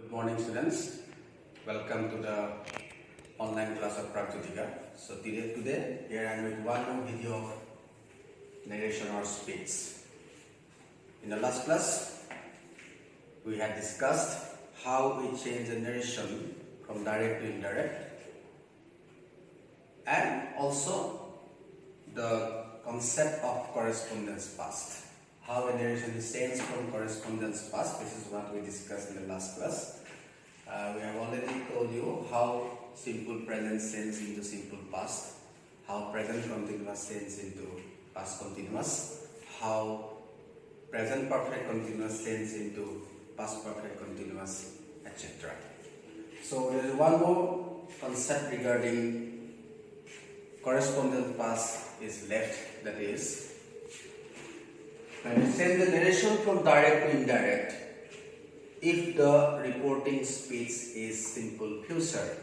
Good morning, students. Welcome to the online class of Praktitika. So today here I am with one more video of narration or speech. In the last class, we had discussed how we change the narration from direct to indirect, and also the concept of correspondence past. How a narration is changed from correspondence past. This is what we discussed in the last class. We have already told you how simple present changes into simple past, how present continuous changes into past continuous, how present perfect continuous changes into past perfect continuous, etc. So there is one more concept regarding correspondence past is left, that is, when we change the narration from direct to indirect, if the reporting speech is simple future,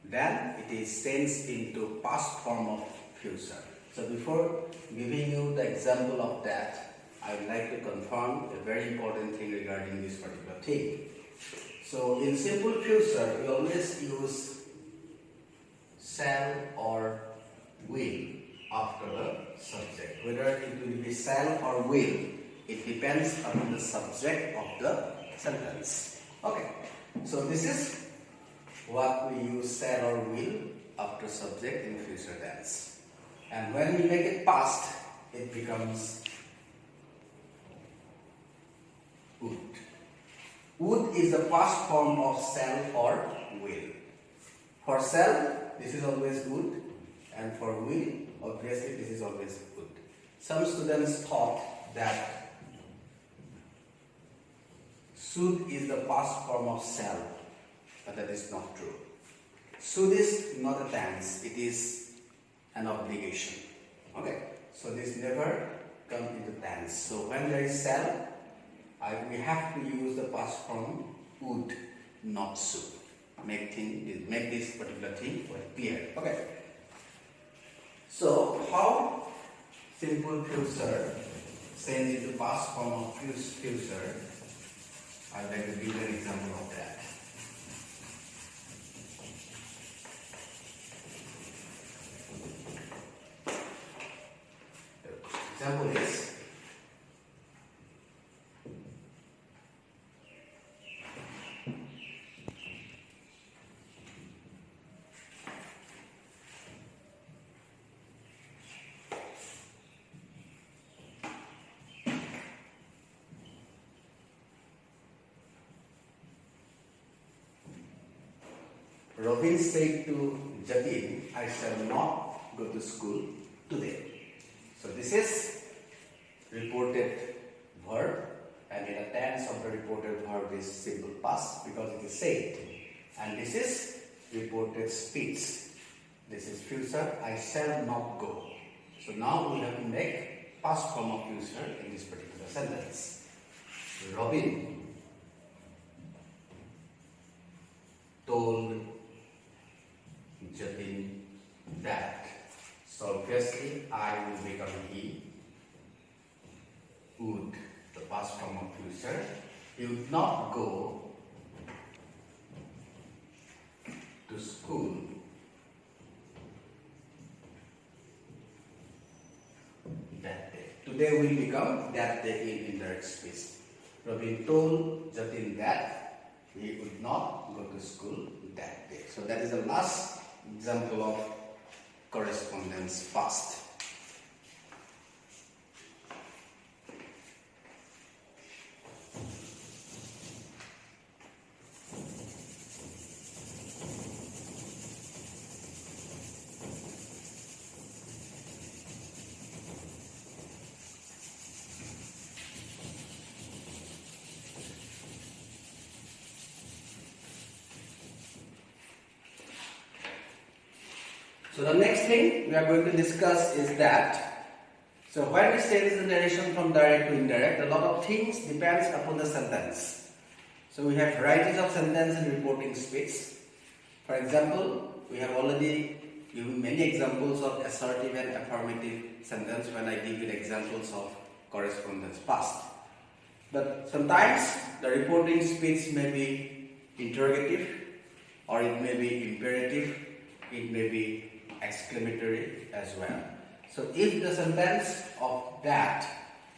then it is changed into past form of future. So before giving you the example of that, I would like to confirm a very important thing regarding this particular thing. So in simple future, we always use shall or will after the subject. Whether it will be shall or will, it depends on the subject of the sentence. Okay, so this is what we use shall or will after subject in future tense. And when we make it past, it becomes would. Would is the past form of shall or will. For shall, this is always would, and for will, obviously this is always would. Some students thought that should is the past form of shall, but that is not true. Should is not a tense, it is an obligation. Okay, so this never comes into tense. So when there is shall, we have to use the past form would, not should. Make this particular thing clear. Okay. So how simple future change into past form of future? I would like to give an example of that. The example is Robin said to Jatin, I shall not go to school today. So this is reported verb, and in a tense of the reported verb is simple past because it is said. And this is reported speech. This is future, I shall not go. So now we have to make past form of future in this particular sentence. Robin told Jatin that. So obviously I will become he. Would, the past form of future. He would not go to school that day. Today will become that day in indirect speech. Robin told Jatin that he would not go to school that day. So that is the last example of correspondence past. So the next thing we are going to discuss is that, so when we change the narration from direct to indirect, a lot of things depends upon the sentence. So we have varieties of sentence in reporting speech. For example, we have already given many examples of assertive and affirmative sentence when I give you examples of correspondence past. But sometimes the reporting speech may be interrogative, or it may be imperative, it may be exclamatory as well. So if the sentence of that,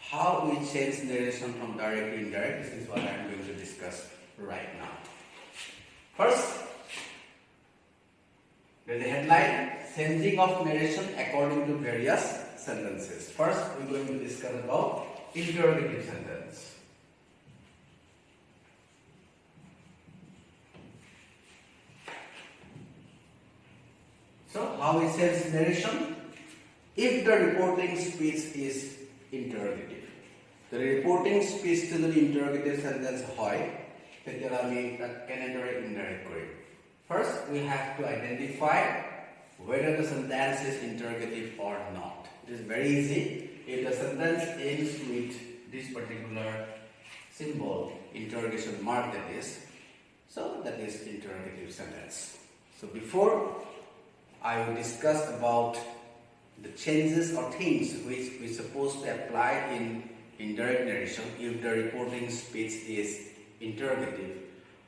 how we change narration from direct to indirect, this is what I am going to discuss right now. First, there is a headline, changing of narration according to various sentences. First, we are going to discuss about interrogative sentence. So, how we change narration? If the reporting speech is interrogative, the reporting speech to the interrogative sentence hoy, তেতিয়া আমি কেনেদৰে indirect Karim? First, we have to identify whether the sentence is interrogative or not. It is very easy. If the sentence ends with this particular symbol, interrogation mark that is, so that is interrogative sentence. So before I will discuss about the changes or things which we are supposed to apply in indirect narration if the reporting speech is interrogative,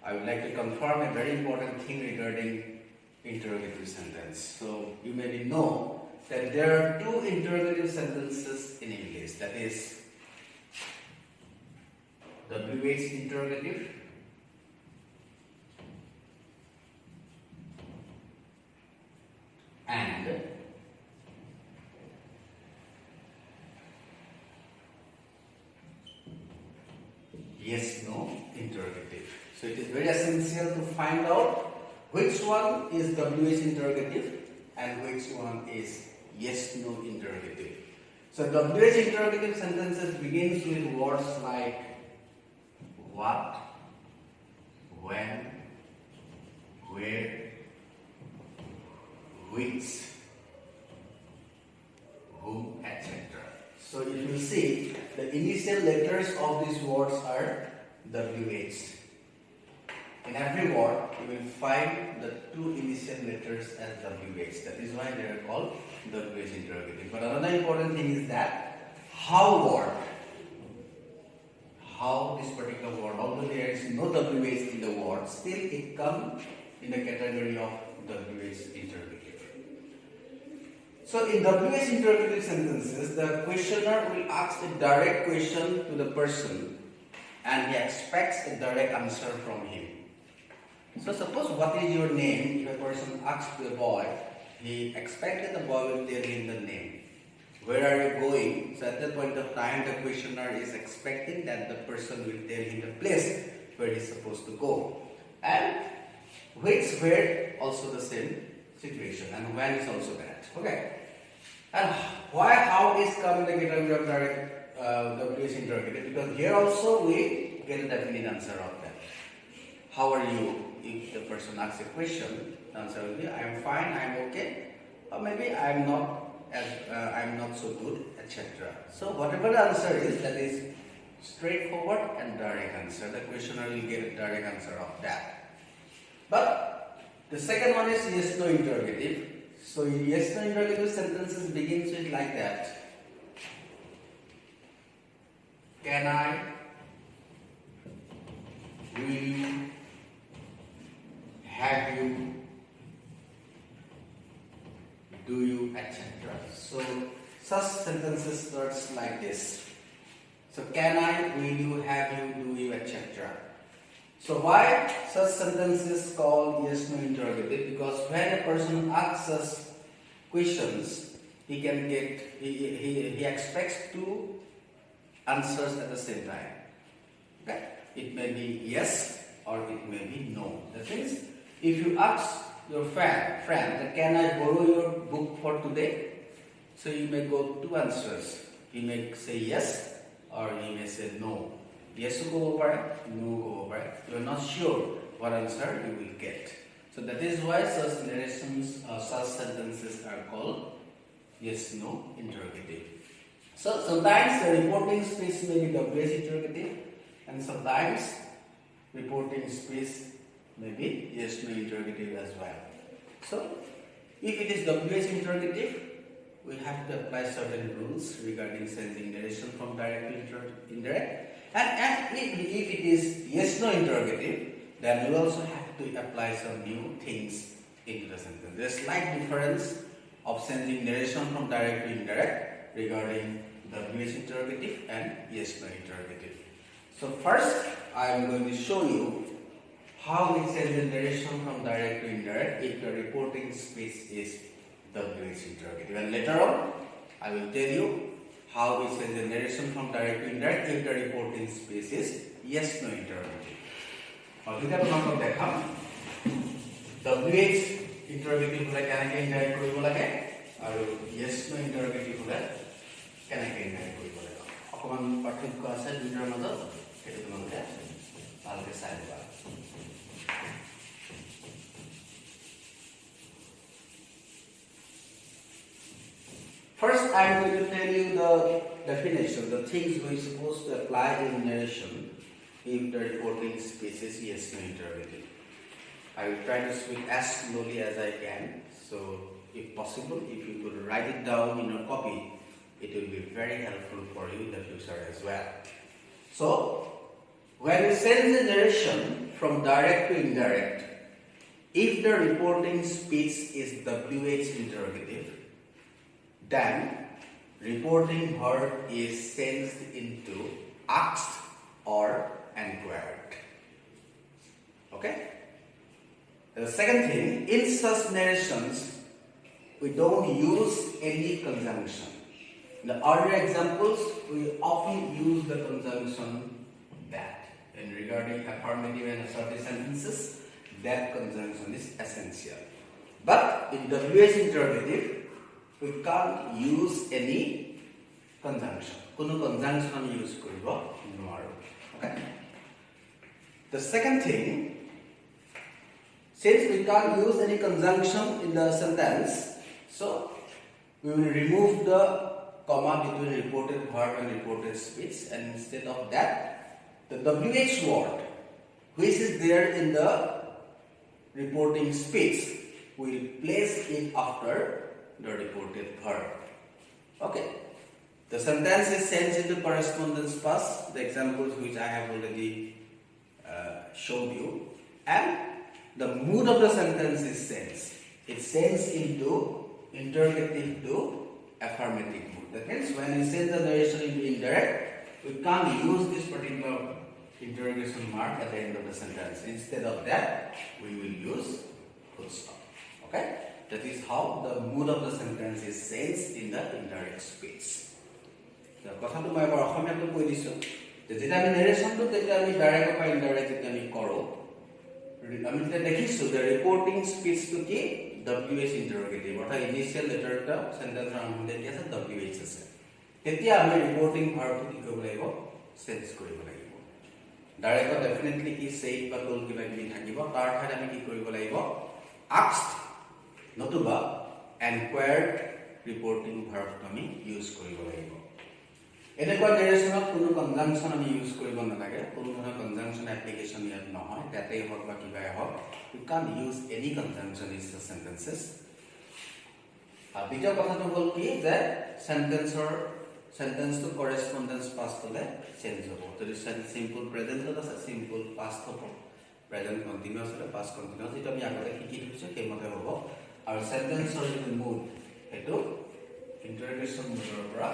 I would like to confirm a very important thing regarding interrogative sentence. So you maybe know that there are two interrogative sentences in English, that is WH interrogative and yes no interrogative. So it is very essential to find out which one is WH interrogative and which one is yes no interrogative. So WH interrogative sentences begins with words like what, when, where, which, whom, etc. So if you see, the initial letters of these words are WH. In every word, you will find the two initial letters as WH. That is why they are called WH interrogative. But another important thing is that how this particular word, although there is no WH in the word, still it comes in the category of WH interrogative. So in WH interrogative sentences, the questioner will ask a direct question to the person and he expects a direct answer from him. So suppose what is your name? If a person asks the boy, he expects that the boy will tell him the name. Where are you going? So at that point of time, the questioner is expecting that the person will tell him the place where he is supposed to go. And which, where, also the same situation, and when is also that. Okay. And why, how is come in the category of direct WH interrogative? Because here also we get a definite answer of that. How are you? If the person asks a question, the answer will be I am fine, I am okay, or maybe I am not so good, etc. So whatever the answer is, that is straightforward and direct answer. The questioner will get a direct answer of that. But the second one is yes no interrogative. So yes no interrogative sentences begins with like that. Can I? Will you? Have you? Do you? Etc. So such sentences starts like this. So can I? Will you? Have you? Do you? Etc. So why such sentences called yes no interrogative? Because when a person asks us questions, he expects two answers at the same time. Okay? It may be yes or it may be no. That means if you ask your friend that can I borrow your book for today? So you may go two answers. He may say yes or he may say no. Yes go over, no go over. You are not sure what answer you will get. So that is why such narrations or such sentences are called yes no interrogative. So sometimes the reporting speech may be WH interrogative and sometimes reporting speech may be yes no interrogative as well. So if it is WH interrogative, we have to apply certain rules regarding changing narration from direct to indirect. And if it is yes no interrogative, then we also have to apply some new things into the sentence. There is slight difference of changing narration from direct to indirect regarding WH interrogative and yes no interrogative. So first I am going to show you how we change the narration from direct to indirect if the reporting speech is WH interrogative, and later on I will tell you how we change the narration from direct to indirect if the reporting speech is yes no interrogative. Now tomorrow dekham WH interrogative hole kenake indirect koribo lage aru yes no interrogative hole kenake indirect koribo lage okoman parthokyo ase duitar majot etu tomaloke bhalke sai loba. First, I am going to tell you the definition, the things we are supposed to apply in narration if the reporting speech is yes no interrogative. I will try to speak as slowly as I can, so if possible, if you could write it down in your copy, it will be very helpful for you in the future as well. So, when we send the narration from direct to indirect, if the reporting speech is WH interrogative, then reporting verb is changed into asked or inquired. Okay? The second thing, in such narrations, we don't use any conjunction. In the earlier examples, we often use the conjunction that. And regarding affirmative and assertive sentences, that conjunction is essential. But in WH interrogative, we can't use any conjunction. Kono conjunction ami use koribo noaru. Okay? The second thing, since we can't use any conjunction in the sentence, so we will remove the comma between reported verb and reported speech, and instead of that, the WH word which is there in the reporting speech, we will place it after the reported verb. Okay. The sentence is changed into correspondence past, the examples which I have already showed you, and the mood of the sentence is changed. It changes into interrogative to affirmative mood. That means when we change the narration into indirect, we can't use this particular interrogation mark at the end of the sentence. Instead of that, we will use full stop. Okay? That is how the mood of the sentence is changed in the indirect speech. The কথাটো মই এবাৰ অসমীয়াটো কৈ দিছো যে যেটা আমি narrationটো তেটা আমি ডাইৰেক্ট বা ইনডাইৰেক্ট যেটা আমি কৰো আমি যেটা দেখিছো the reporting speech to কি WH interrogative অর্থাৎ ইনিশিয়াল লেটারটা সেন্টেন্স আৰম্ভতে কি আছে WH আছে তেতিয়া আমি ৰিপোৰ্টিং ভাৰ্বটো কি কৰিব লাগিব চেঞ্জ কৰিব লাগিব ডাইৰেক্ট ডেফিনেটলি কি said বা told কিবা কিবি থাকিব তাৰ ঠাইত আমি কি কৰিব লাগিব asked নতুবা inquired reporting verb আমি ইউজ কৰিব লাগিব এনেকুৱা narrationত কোনো conjunction আমি ইউজ কৰিব নালাগে কোনো ধৰণৰ conjunction application ইয়াত নহয় তাতেই হওক বা কিবাই হওক you can't use any conjunction in the sentences দ্বিতীয় কথাটো হ'ল কি যে sentence to correspondence past হলে চেঞ্জ হ'ব যদি simple present আছে simple past হ'ব present continuous হলে past continuous এটা আমি আগতে কি থৈছো সেইমতে হ'ব আৰু সেন্টেন্সৰ যিটো মুড এটো ইন্টাৰগেশন মুডৰ পৰা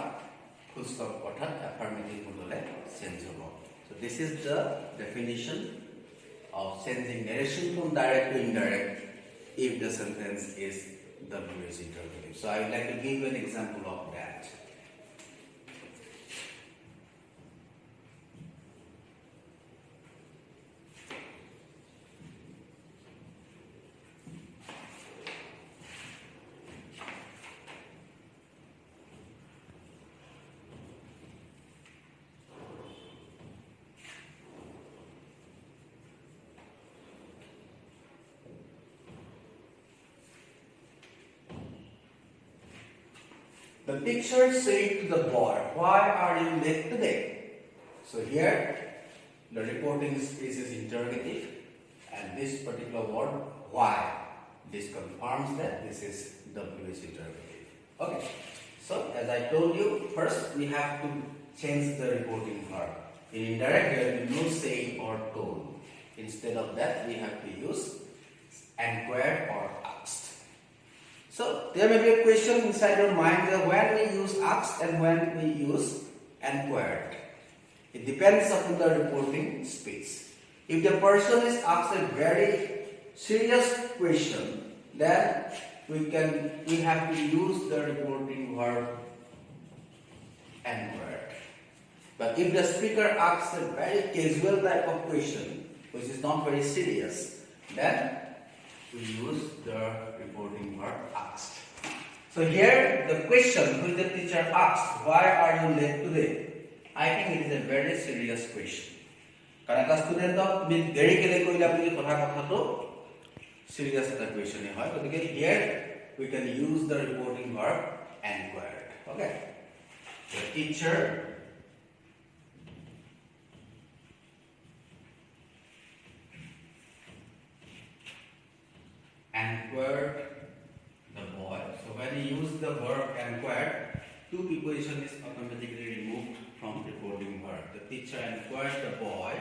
full stop অৰ্থাৎ affirmative মুডলে চেঞ্জ হ'ব so this is the definition of changing narration from direct to indirect if the sentence is WH interrogative. So I would like to give you an example of that. The teacher said to the boy, "Why are you late today?" So here, the reporting speech is interrogative, and this particular word, "why," this confirms that this is WH interrogative. Okay. So as I told you, first we have to change the reporting verb. In indirect, there will be no saying or told. Instead of that, we have to use inquired or asked. So there may be a question inside your mind that when we use asked and when we use inquired. It depends upon the reporting speech. If the person is asked a very serious question, then we have to use the reporting verb inquired. But if the speaker asks a very casual type of question, which is not very serious, then we use the reporting verb asked. So here the question which the teacher asked, why are you late today? I think it is a very serious question. Because a student of very serious question. Here we can use the reporting verb inquired. Okay. The teacher inquired the boy. So when you use the verb inquired, two preposition is automatically removed from reporting verb. The teacher inquired the boy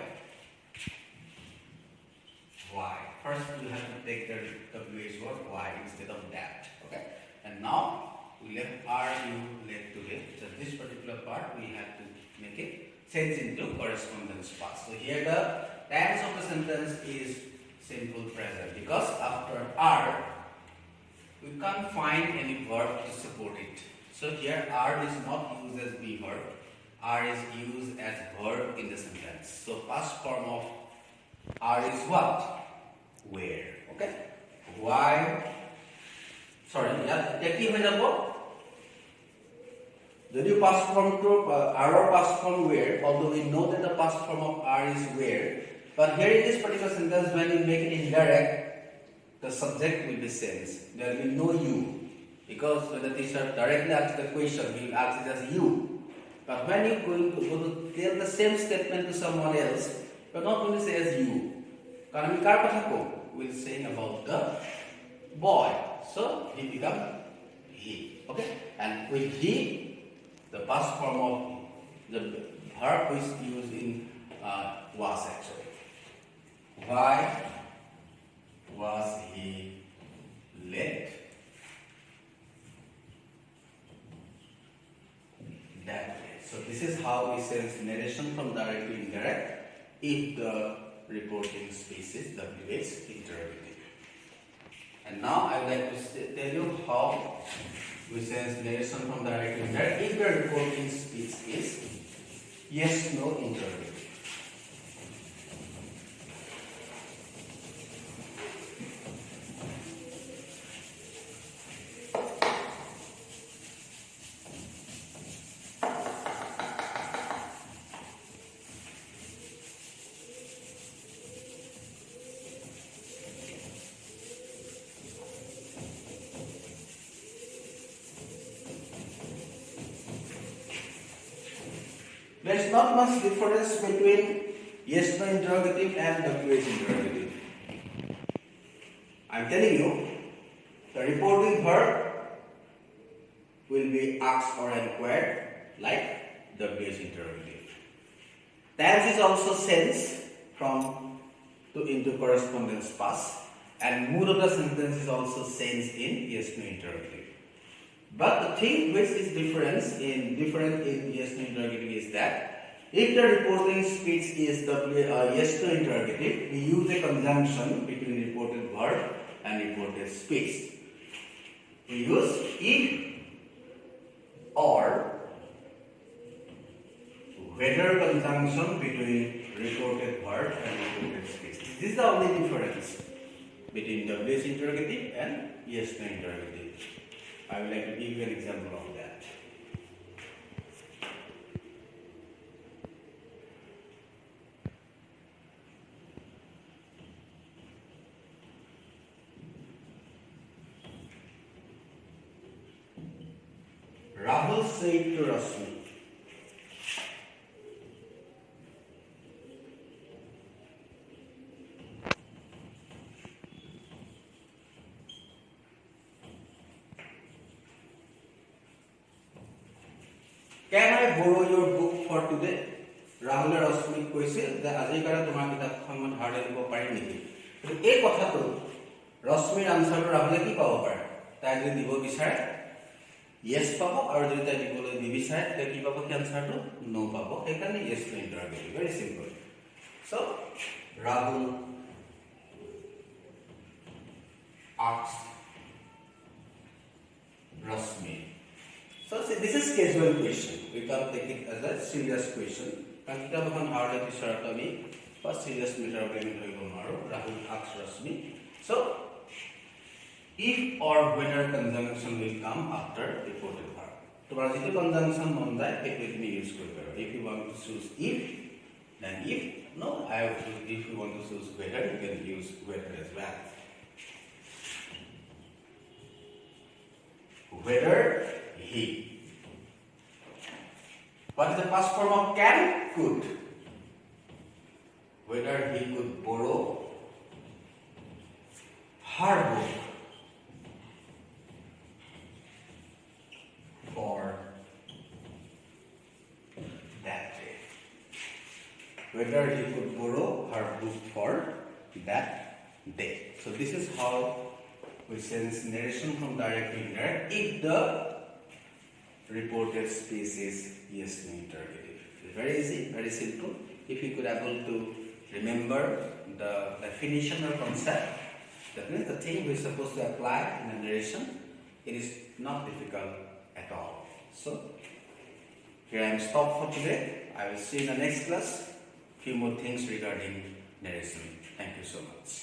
why. First you have to take the WH word why instead of that. Okay. And now we left are you late today. So this particular part we have to make it change into correspondence past. So here the tense of the sentence is simple present because after are we can't find any verb to support it. So here are is not used as be verb. Are is used as verb in the sentence. So past form of are is what? Where. Okay. Why? Sorry. Yeah. Take it the past form to are or past form where. Although we know that the past form of are is where. But here in this particular sentence, when you make it indirect, the subject will be sensed. There will be no you. Because when the teacher directly asks the question, he will ask it as you. But when you go to tell the same statement to someone else, you are not going to say as you. We will say about the boy. So he becomes he. Okay? And with he, the past form of the verb is used in was actually. Why was he late that way? So this is how we sense narration from direct to indirect if the reporting speech is WH interrogative. And now I would like to tell you how we sense narration from direct to indirect if the reporting speech is yes no interrogative. There is not much difference between yes no interrogative and WH interrogative. I am telling you, the reporting verb will be asked or inquired like WH interrogative. Tense is also sense from to into correspondence past, and mood of the sentence is also sense in yes no interrogative. But the thing which is different in yes no interrogative is that if the reporting speech is yes no interrogative, we use a conjunction between reported verb and reported speech. We use if or whether conjunction between reported verb and reported speech. This is the only difference between WH interrogative and yes no interrogative. I would like to give you an example of that. Rahul said to Rasmi, can I borrow your book for today? ৰাহুলে ৰশ্মিক কৈছিল যে আজিৰ কাৰণে তোমাৰ কিতাপখন মই ধাৰ দিব পাৰিম নেকি? কিন্তু এই কথাটো ৰশ্মিৰ আনসাৰটো ৰাহুলে কি পাব পাৰে? তাই যদি দিব বিচাৰে yes পাব, আৰু যদি তাই দিবলৈ নিবিচাৰে তেতিয়া কি পাব? কি আনসাৰটো no পাব। সেইকাৰণে yes to interrogative, very simple. So Rahul asked Rashmi. So see, this is casual question. We can take it as a serious question. কাৰণ কিতাপ এখন ধাৰলৈ বিচৰাটো আমি first serious matter of limit ধৰিব নোৱাৰোঁ. Rahul asked Rashmi. So if or whether conjunction will come after reported verb. তোমাৰ যিটো conjunction মন যায় সেইটো তুমি ইউজ কৰিব পাৰা. If you want to choose if, then if. No, if you want to choose whether, you can use whether as well. Whether he. What is the past form of can? Could. Whether he could borrow her book for that day. Whether he could borrow her book for that day. So this is how we sense narration from direct to indirect if the reported space is yes to interrogative. It's very easy, very simple. If you could able to remember the definition or concept, that means the thing we are supposed to apply in a narration, it is not difficult at all. So here I am stopped for today. I will see you in the next class. Few more things regarding narration. Thank you so much.